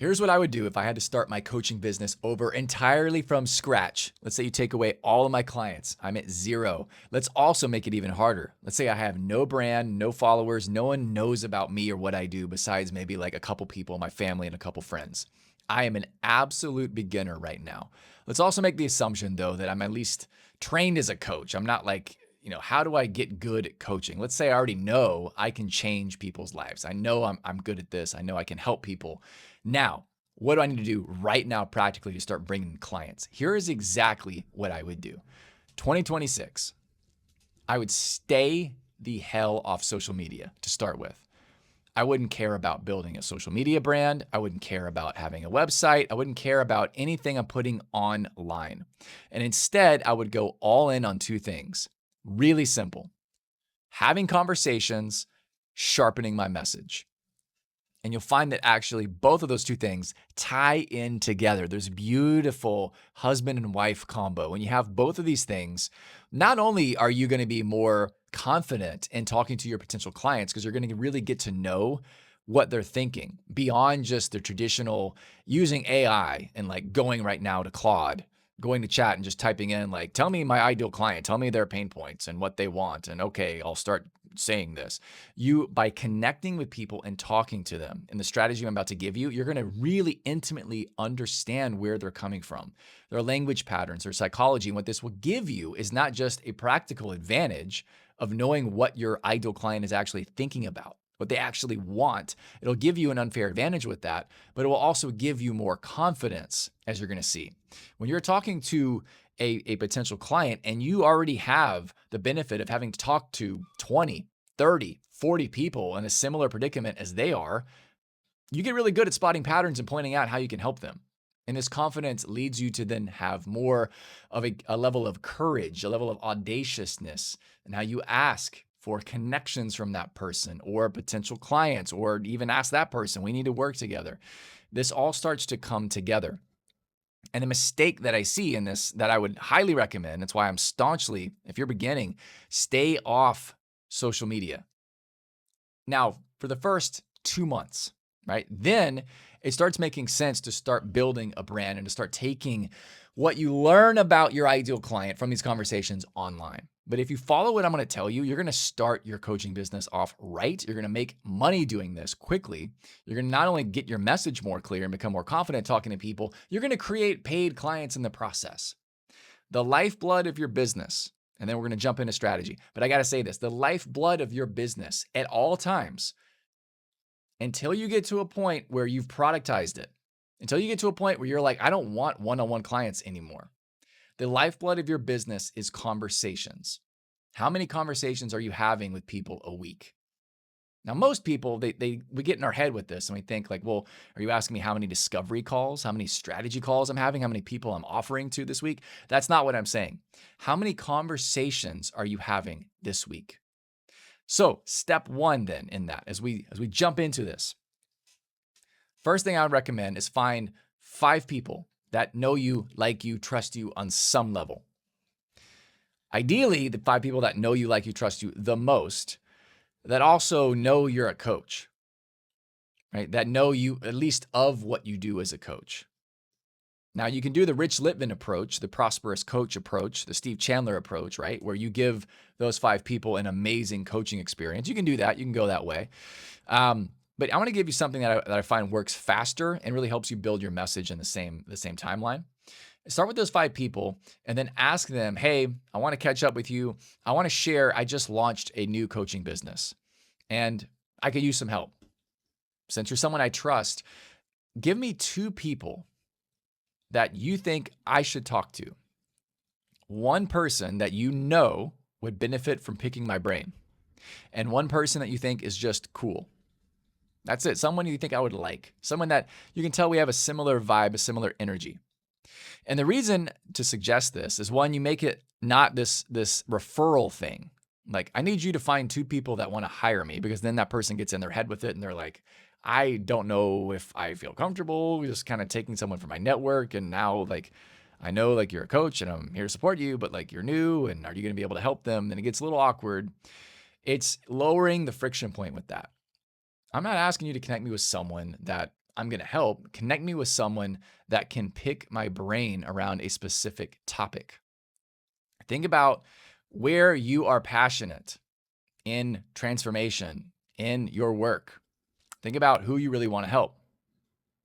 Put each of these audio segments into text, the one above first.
Here's what I would do if I had to start my coaching business over entirely from scratch. Let's say you take away all of my clients. I'm at zero. Let's also make it even harder. Let's say I have no brand, no followers, no one knows about me or what I do besides maybe like a couple people, my family, and a couple friends. I am an absolute beginner right now. Let's also make the assumption, though, that I'm at least trained as a coach. I'm not like, how do I get good at coaching? Let's say I already know I can change people's lives. I know I'm good at this. I know I can help people. Now, what do I need to do right now practically to start bringing clients? Here is exactly what I would do. 2026, I would stay the hell off social media to start with. I wouldn't care about building a social media brand. I wouldn't care about having a website. I wouldn't care about anything I'm putting online. And instead, I would go all in on two things. Really simple. Having conversations, sharpening my message. And you'll find that actually both of those two things tie in together. There's a beautiful husband and wife combo. When you have both of these things, not only are you going to be more confident in talking to your potential clients because you're going to really get to know what they're thinking beyond just the traditional using AI and like going right now to Claude, going to chat and just typing in like, tell me my ideal client, tell me their pain points and what they want. And okay, I'll start saying this. You, by connecting with people and talking to them and the strategy I'm about to give you, you're going to really intimately understand where they're coming from, their language patterns, their psychology. And what this will give you is not just a practical advantage of knowing what your ideal client is actually thinking about, what they actually want. It'll give you an unfair advantage with that, but it will also give you more confidence, as you're going to see. When you're talking to a potential client and you already have the benefit of having talked to 20, 30, 40 people in a similar predicament as they are, you get really good at spotting patterns and pointing out how you can help them. And this confidence leads you to then have more of a level of courage, a level of audaciousness, and how you ask for connections from that person or potential clients, or even ask that person, we need to work together. This all starts to come together. And the mistake that I see in this that I would highly recommend, that's why I'm staunchly, if you're beginning, stay off social media. Now, for the first 2 months, right? Then it starts making sense to start building a brand and to start taking what you learn about your ideal client from these conversations online. But if you follow what I'm going to tell you, you're going to start your coaching business off right. You're going to make money doing this quickly. You're going to not only get your message more clear and become more confident talking to people, you're going to create paid clients in the process. The lifeblood of your business, and then we're going to jump into strategy. But I got to say this, the lifeblood of your business at all times, until you get to a point where you've productized it, until you get to a point where you're like, I don't want one-on-one clients anymore. The lifeblood of your business is conversations. How many conversations are you having with people a week? Now, most people, we get in our head with this and we think like, well, are you asking me how many discovery calls, how many strategy calls I'm having, how many people I'm offering to this week? That's not what I'm saying. How many conversations are you having this week? So step one then in that, as we jump into this, first thing I would recommend is find 5 people that know you, like you, trust you on some level. Ideally, the 5 people that know you, like you, trust you the most, that also know you're a coach, right? That know you at least of what you do as a coach. Now, you can do the Rich Litvin approach, the prosperous coach approach, the Steve Chandler approach, right? Where you give those 5 people an amazing coaching experience. You can do that. You can go that way. But I want to give you something that I find works faster and really helps you build your message in the same timeline. Start with those 5 people and then ask them, hey, I want to catch up with you. I want to share, I just launched a new coaching business and I could use some help. Since you're someone I trust, give me 2 people that you think I should talk to. One person that you know would benefit from picking my brain, and one person that you think is just cool. That's it. Someone you think I would like. Someone that you can tell we have a similar vibe, a similar energy. And the reason to suggest this is, one, you make it not this referral thing. Like, I need you to find 2 people that want to hire me, because then that person gets in their head with it and they're like, I don't know if I feel comfortable just kind of taking someone from my network. And now like, I know like you're a coach and I'm here to support you, but like you're new and are you going to be able to help them? Then it gets a little awkward. It's lowering the friction point with that. I'm not asking you to connect me with someone that I'm going to help, connect me with someone that can pick my brain around a specific topic. Think about where you are passionate in transformation, in your work. Think about who you really want to help.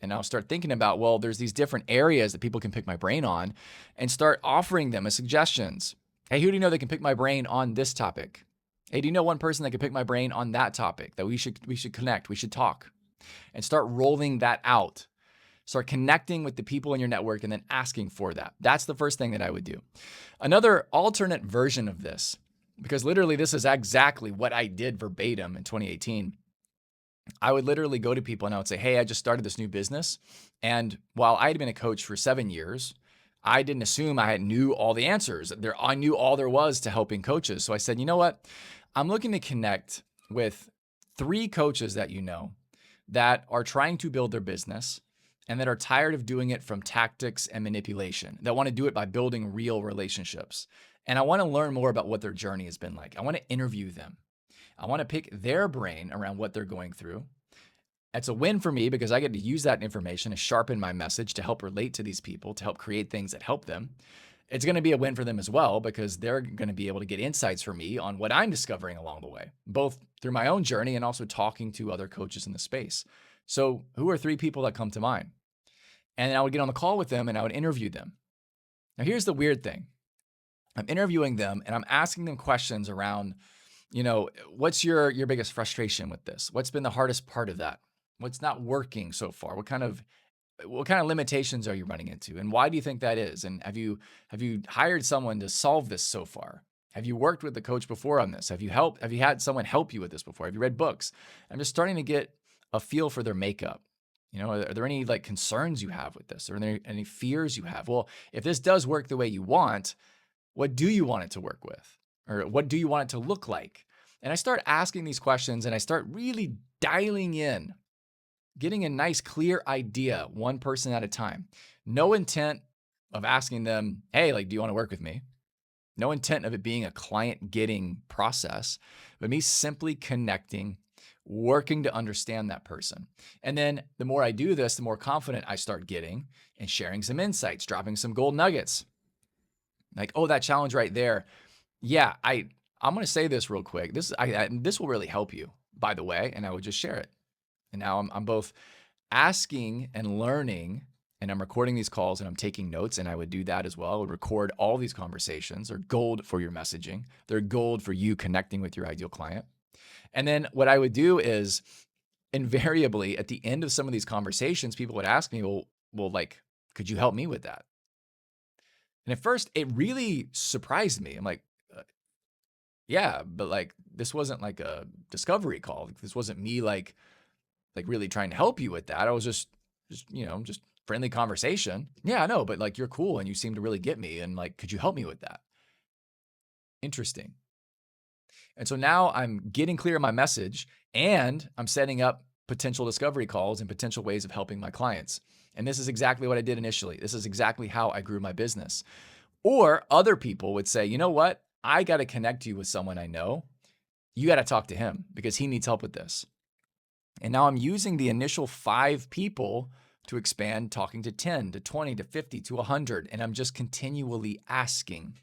And I'll start thinking about, well, there's these different areas that people can pick my brain on, and start offering them as suggestions. Hey, who do you know that can pick my brain on this topic? Hey, do you know one person that can pick my brain on that topic that we should connect, we should talk, and start rolling that out. Start connecting with the people in your network and then asking for that. That's the first thing that I would do. Another alternate version of this, because literally this is exactly what I did verbatim in 2018. I would literally go to people and I would say, hey, I just started this new business. And while I had been a coach for 7 years, I didn't assume I knew all the answers. I knew all there was to helping coaches. So I said, you know what? I'm looking to connect with 3 coaches that you know that are trying to build their business and that are tired of doing it from tactics and manipulation, that want to do it by building real relationships. And I want to learn more about what their journey has been like. I want to interview them. I want to pick their brain around what they're going through. It's a win for me because I get to use that information to sharpen my message, to help relate to these people, to help create things that help them. It's going to be a win for them as well because they're going to be able to get insights from me on what I'm discovering along the way, both through my own journey and also talking to other coaches in the space. So who are 3 people that come to mind? And then I would get on the call with them and I would interview them. Now, here's the weird thing. I'm interviewing them and I'm asking them questions around, what's your biggest frustration with this? What's been the hardest part of that? What's not working so far? What kind of limitations are you running into? And why do you think that is? And have you hired someone to solve this so far? Have you worked with the coach before on this? Have you had someone help you with this before? Have you read books? I'm just starting to get a feel for their makeup. Are there any concerns you have with this? Are there any fears you have? Well, if this does work the way you want, what do you want it to work with? Or what do you want it to look like? And I start asking these questions and I start really dialing in, getting a nice, clear idea, one person at a time. No intent of asking them, hey, do you want to work with me? No intent of it being a client getting process, but me simply connecting, working to understand that person. And then the more I do this, the more confident I start getting and sharing some insights, dropping some gold nuggets. Oh, that challenge right there. Yeah, I'm going to say this real quick. This will really help you, by the way, and I would just share it. And now I'm both asking and learning, and I'm recording these calls and I'm taking notes, and I would do that as well. I would record all these conversations. They're gold for your messaging. They're gold for you connecting with your ideal client. And then what I would do is invariably at the end of some of these conversations, people would ask me, well, could you help me with that? And at first it really surprised me. I'm like, yeah, but this wasn't a discovery call. This wasn't me really trying to help you with that. I was just friendly conversation. Yeah, I know, but you're cool and you seem to really get me. And could you help me with that? Interesting. And so now I'm getting clear on my message and I'm setting up potential discovery calls and potential ways of helping my clients. And this is exactly what I did initially. This is exactly how I grew my business. Or other people would say, you know what? I got to connect you with someone I know. You got to talk to him because he needs help with this. And now I'm using the initial 5 people to expand, talking to 10, to 20, to 50, to 100. And I'm just continually asking.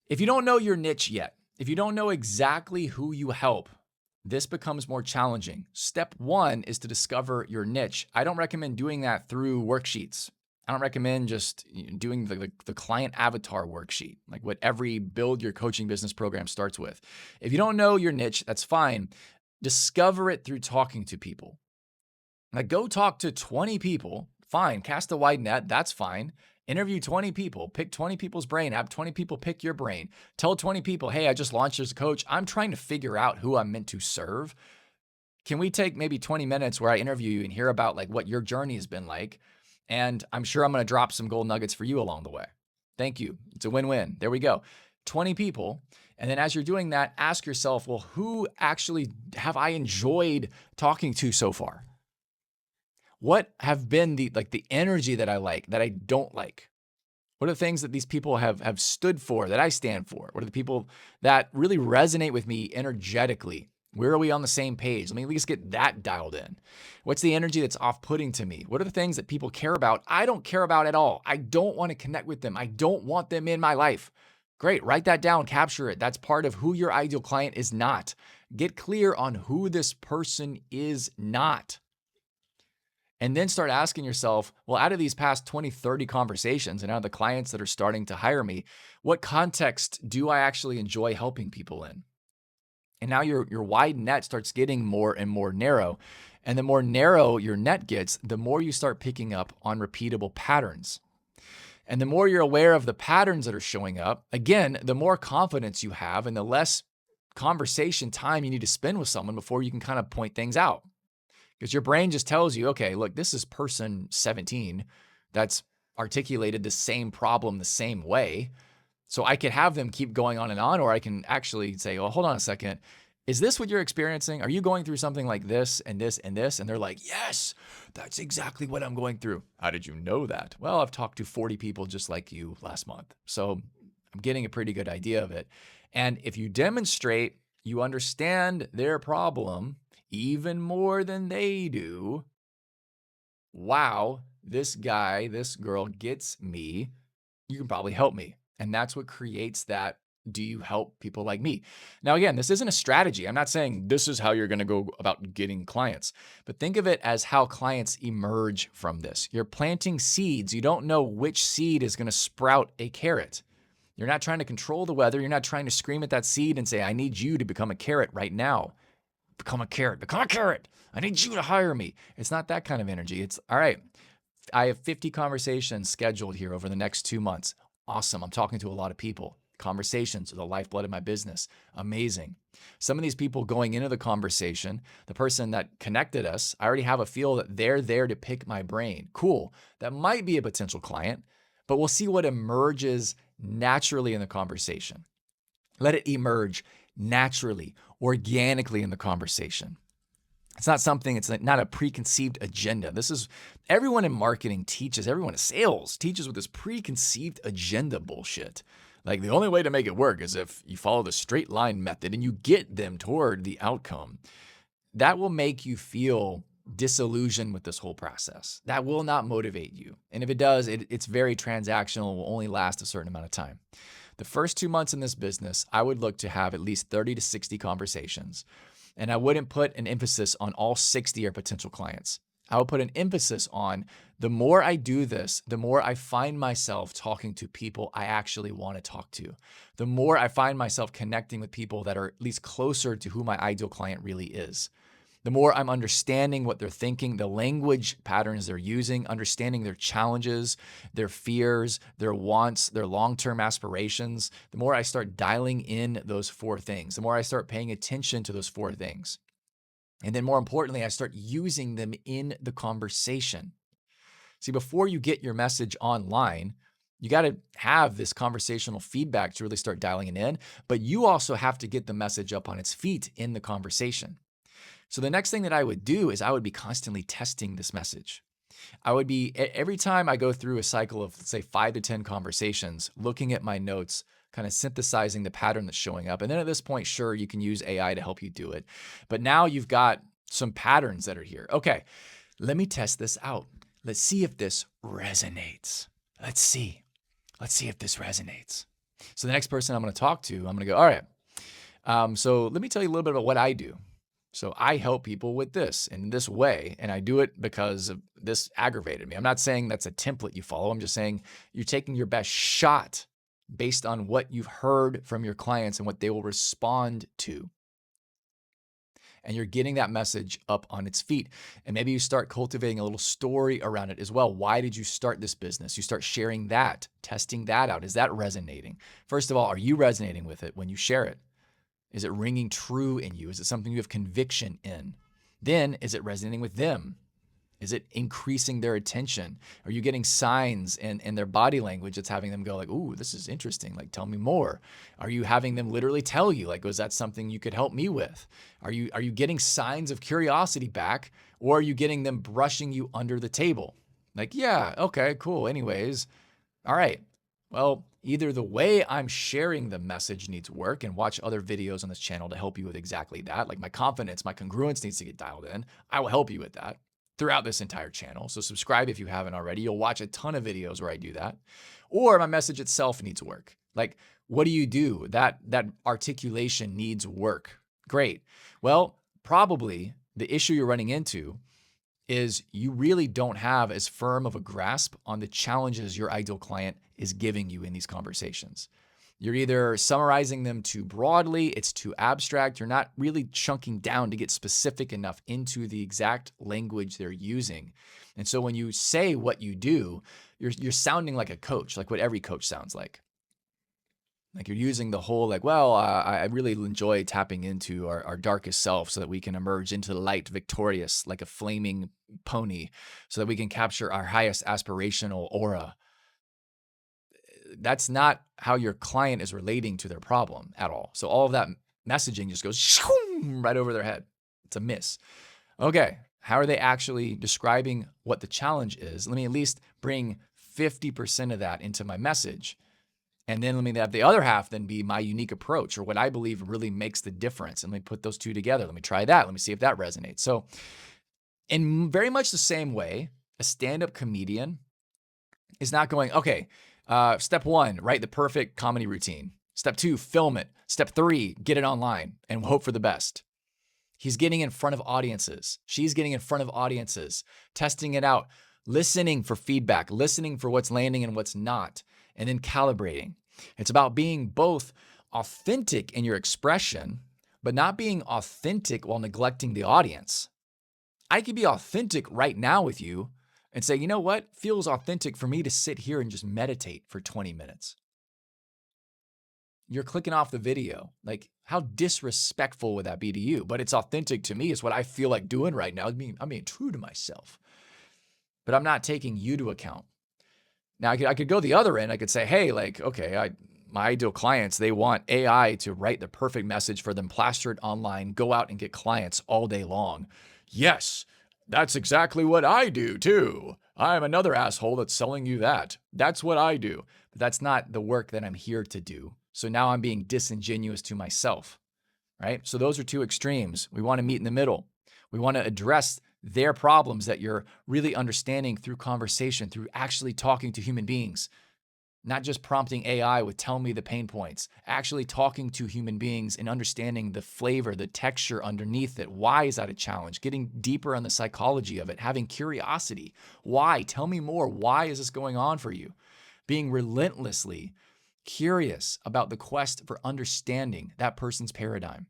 If you don't know your niche yet, if you don't know exactly who you help, this becomes more challenging. Step 1 is to discover your niche. I don't recommend doing that through worksheets. I don't recommend just doing the client avatar worksheet, like what every Build Your Coaching Business program starts with. If you don't know your niche, that's fine. Discover it through talking to people. Go talk to 20 people. Fine. Cast a wide net. That's fine. Interview 20 people. Pick 20 people's brain. Have 20 people pick your brain. Tell 20 people, hey, I just launched as a coach. I'm trying to figure out who I'm meant to serve. Can we take maybe 20 minutes where I interview you and hear about what your journey has been like? And I'm sure I'm going to drop some gold nuggets for you along the way. Thank you. It's a win-win. There we go. 20 people. And then as you're doing that, ask yourself, well, who actually have I enjoyed talking to so far? What have been the energy that I like, that I don't like? What are the things that these people have stood for, that I stand for? What are the people that really resonate with me energetically? Where are we on the same page? Let me at least get that dialed in. What's the energy that's off-putting to me? What are the things that people care about I don't care about at all? I don't want to connect with them. I don't want them in my life. Great, write that down, capture it. That's part of who your ideal client is not. Get clear on who this person is not. And then start asking yourself, well, out of these past 20, 30 conversations and out of the clients that are starting to hire me, what context do I actually enjoy helping people in? And now your wide net starts getting more and more narrow. And the more narrow your net gets, the more you start picking up on repeatable patterns. And the more you're aware of the patterns that are showing up, again, the more confidence you have and the less conversation time you need to spend with someone before you can kind of point things out. Because your brain just tells you, okay, look, this is person 17 that's articulated the same problem the same way. So I could have them keep going on, or I can actually say, well, hold on a second. Is this what you're experiencing? Are you going through something like this and this and this? And they're like, yes, that's exactly what I'm going through. How did you know that? Well, I've talked to 40 people just like you last month. So I'm getting a pretty good idea of it. And if you demonstrate you understand their problem even more than they do, wow, this guy, this girl gets me. You can probably help me. And that's what creates that. Do you help people like me? Now, again, this isn't a strategy. I'm not saying this is how you're going to go about getting clients, but think of it as how clients emerge from this. You're planting seeds. You don't know which seed is going to sprout a carrot. You're not trying to control the weather. You're not trying to scream at that seed and say, I need you to become a carrot right now. Become a carrot. Become a carrot. I need you to hire me. It's not that kind of energy. It's, all right, I have 50 conversations scheduled here over the next 2 months. Awesome. I'm talking to a lot of people. Conversations are the lifeblood of my business. Amazing. Some of these people going into the conversation, the person that connected us, I already have a feel that they're there to pick my brain. Cool. That might be a potential client, but we'll see what emerges naturally in the conversation. Let it emerge naturally, organically in the conversation. It's not something, it's not a preconceived agenda. This is, everyone in marketing teaches, everyone in sales teaches with this preconceived agenda bullshit. Like the only way to make it work is if you follow the straight line method and you get them toward the outcome. That will make you feel disillusioned with this whole process. That will not motivate you. And if it does, it's very transactional, will only last a certain amount of time. The first 2 months in this business, I would look to have at least 30 to 60 conversations. And I wouldn't put an emphasis on all 60 are potential clients. I would put an emphasis on the more I do this, the more I find myself talking to people I actually want to talk to. The more I find myself connecting with people that are at least closer to who my ideal client really is. The more I'm understanding what they're thinking, the language patterns they're using, understanding their challenges, their fears, their wants, their long-term aspirations, the more I start dialing in those 4 things, the more I start paying attention to those 4 things. And then more importantly, I start using them in the conversation. See, before you get your message online, you got to have this conversational feedback to really start dialing it in, but you also have to get the message up on its feet in the conversation. So the next thing that I would do is I would be constantly testing this message. I would be, every time I go through a cycle of, let's say, 5 to 10 conversations, looking at my notes, kind of synthesizing the pattern that's showing up. And then at this point, sure, you can use AI to help you do it. But now you've got some patterns that are here. Okay, let me test this out. Let's see if this resonates. Let's see if this resonates. So the next person I'm going to talk to, I'm going to go, all right, so let me tell you a little bit about what I do. So I help people with this in this way, and I do it because of this aggravated me. I'm not saying that's a template you follow. I'm just saying you're taking your best shot based on what you've heard from your clients and what they will respond to. And you're getting that message up on its feet. And maybe you start cultivating a little story around it as well. Why did you start this business? You start sharing that, testing that out. Is that resonating? First of all, are you resonating with it when you share it? Is it ringing true in you? Is it something you have conviction in? Then, is it resonating with them? Is it increasing their attention? Are you getting signs in their body language that's having them go like, ooh, this is interesting. Like, tell me more. Are you having them literally tell you, like, was that something you could help me with? Are you getting signs of curiosity back, or are you getting them brushing you under the table? Like, yeah, okay, cool. Anyways, all right. Well, either the way I'm sharing the message needs work, and watch other videos on this channel to help you with exactly that. Like my confidence, my congruence needs to get dialed in. I will help you with that throughout this entire channel. So subscribe if you haven't already. You'll watch a ton of videos where I do that. Or my message itself needs work. Like, what do you do? That articulation needs work. Great. Well, probably the issue you're running into is you really don't have as firm of a grasp on the challenges your ideal client is giving you in these conversations. You're either summarizing them too broadly, it's too abstract, you're not really chunking down to get specific enough into the exact language they're using. And so when you say what you do, you're sounding like a coach, like what every coach sounds like. Like you're using the whole like, well, I really enjoy tapping into our darkest self so that we can emerge into the light victorious like a flaming pony so that we can capture our highest aspirational aura. That's not how your client is relating to their problem at all. So all of that messaging just goes right over their head. It's a miss. Okay, how are they actually describing what the challenge is? Let me at least bring 50% of that into my message. And then let me have the other half then be my unique approach or what I believe really makes the difference. And let me put those two together. Let me try that. Let me see if that resonates. So in very much the same way, a stand-up comedian is not going, okay, step 1, write the perfect comedy routine. Step 2, film it. Step 3, get it online and hope for the best. He's getting in front of audiences. She's getting in front of audiences, testing it out, listening for feedback, listening for what's landing and what's not, and then calibrating. It's about being both authentic in your expression, but not being authentic while neglecting the audience. I could be authentic right now with you and say, you know what? Feels authentic for me to sit here and just meditate for 20 minutes. You're clicking off the video. Like, how disrespectful would that be to you? But it's authentic to me. It's what I feel like doing right now. I'm being true to myself. But I'm not taking you to account. Now, I could go the other end. I could say, hey, like, okay, my ideal clients, they want AI to write the perfect message for them, plaster it online, go out and get clients all day long. Yes, that's exactly what I do too. I'm another asshole that's selling you that. That's what I do. But that's not the work that I'm here to do. So now I'm being disingenuous to myself, right? So those are two extremes. We want to meet in the middle. We want to address their problems that you're really understanding through conversation, through actually talking to human beings, not just prompting AI with tell me the pain points, actually talking to human beings and understanding the flavor, the texture underneath it. Why is that a challenge? Getting deeper on the psychology of it, having curiosity. Why? Tell me more. Why is this going on for you? Being relentlessly curious about the quest for understanding that person's paradigm.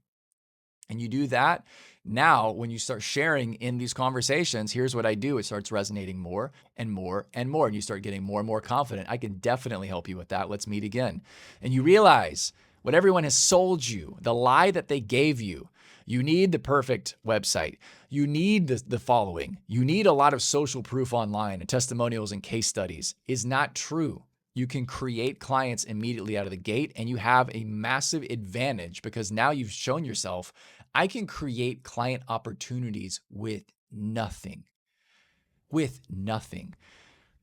And you do that. Now, when you start sharing in these conversations, here's what I do. It starts resonating more and more and more. And you start getting more and more confident. I can definitely help you with that. Let's meet again. And you realize what everyone has sold you, the lie that they gave you. You need the perfect website. You need the following. You need a lot of social proof online and testimonials and case studies is not true. You can create clients immediately out of the gate, and you have a massive advantage because now you've shown yourself, I can create client opportunities with nothing. With nothing.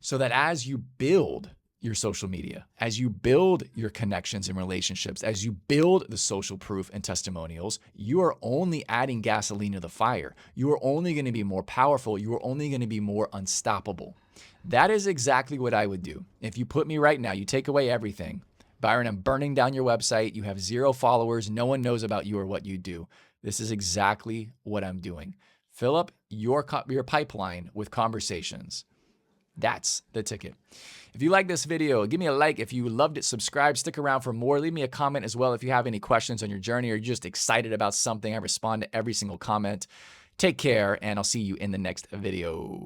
So that as you build your social media, as you build your connections and relationships, as you build the social proof and testimonials, you are only adding gasoline to the fire. You are only going to be more powerful. You are only going to be more unstoppable. That is exactly what I would do. If you put me right now, you take away everything. Byron, I'm burning down your website. You have 0 followers. No one knows about you or what you do. This is exactly what I'm doing. Fill up your pipeline with conversations. That's the ticket. If you like this video, give me a like. If you loved it, subscribe, stick around for more. Leave me a comment as well if you have any questions on your journey or you're just excited about something. I respond to every single comment. Take care, and I'll see you in the next video.